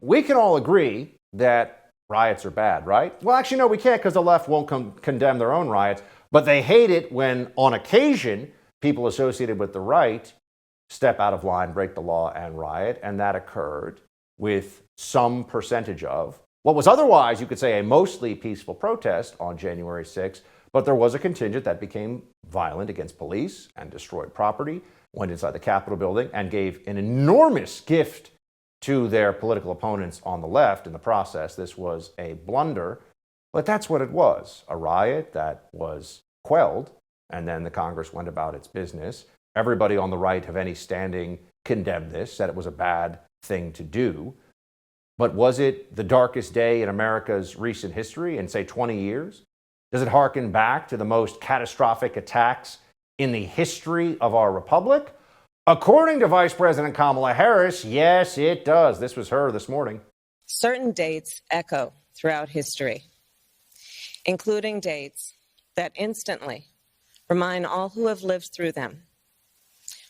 we can all agree that riots are bad, right? Well, actually, no, we can't because the left won't condemn their own riots. But they hate it when, on occasion, people associated with the right step out of line, break the law, and riot. And that occurred with some percentage of what was otherwise, you could say, a mostly peaceful protest on January 6th. But there was a contingent that became violent against police and destroyed property, went inside the Capitol building, and gave an enormous gift to their political opponents on the left in the process. This was a blunder, but that's what it was, a riot that was quelled, and then the Congress went about its business. Everybody on the right of any standing condemned this, said it was a bad thing to do. But was it the darkest day in America's recent history in, say, 20 years? Does it harken back to the most catastrophic attacks in the history of our republic? According to Vice President Kamala Harris, yes, it does. This was her this morning. Certain dates echo throughout history, including dates that instantly remind all who have lived through them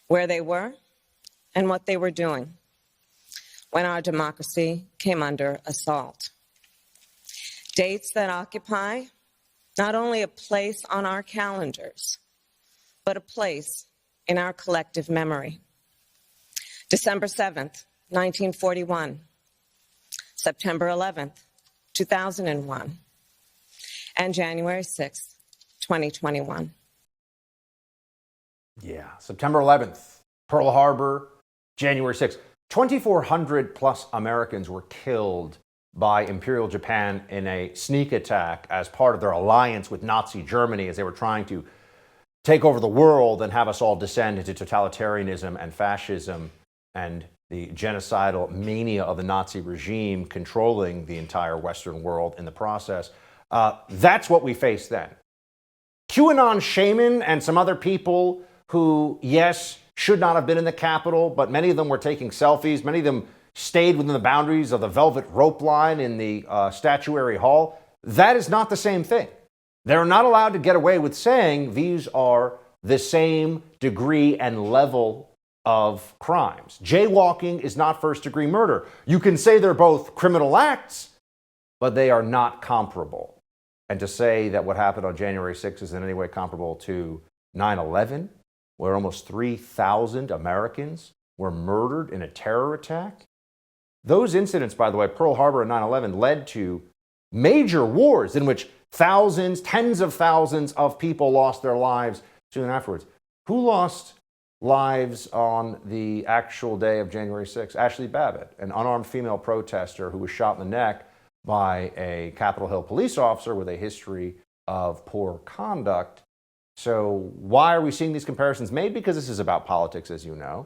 where they were and what they were doing when our democracy came under assault. Dates that occupy not only a place on our calendars, but a place in our collective memory. December 7th, 1941, September 11th, 2001, and January 6th, 2021. Yeah, September 11th, Pearl Harbor, January 6th. 2,400 plus Americans were killed by Imperial Japan in a sneak attack as part of their alliance with Nazi Germany as they were trying to take over the world and have us all descend into totalitarianism and fascism and the genocidal mania of the Nazi regime controlling the entire Western world in the process. That's what we faced then. QAnon shaman and some other people who, yes, should not have been in the Capitol, but many of them were taking selfies. Many of them stayed within the boundaries of the velvet rope line in the statuary hall. That is not the same thing. They're not allowed to get away with saying these are the same degree and level of crimes. Jaywalking is not first-degree murder. You can say they're both criminal acts, but they are not comparable. And to say that what happened on January 6th is in any way comparable to 9/11, where almost 3,000 Americans were murdered in a terror attack. Those incidents, by the way, Pearl Harbor and 9/11, led to major wars in which thousands, tens of thousands of people lost their lives soon afterwards. Who lost lives on the actual day of January 6th? Ashley Babbitt, an unarmed female protester who was shot in the neck by a Capitol Hill police officer with a history of poor conduct. So why are we seeing these comparisons made? Because this is about politics, as you know.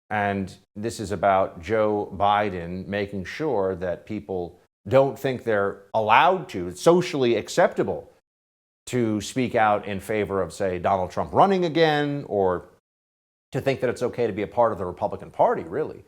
And this is about Joe Biden making sure that people don't think they're allowed to, it's socially acceptable to speak out in favor of, say, Donald Trump running again, or to think that it's okay to be a part of the Republican Party, really.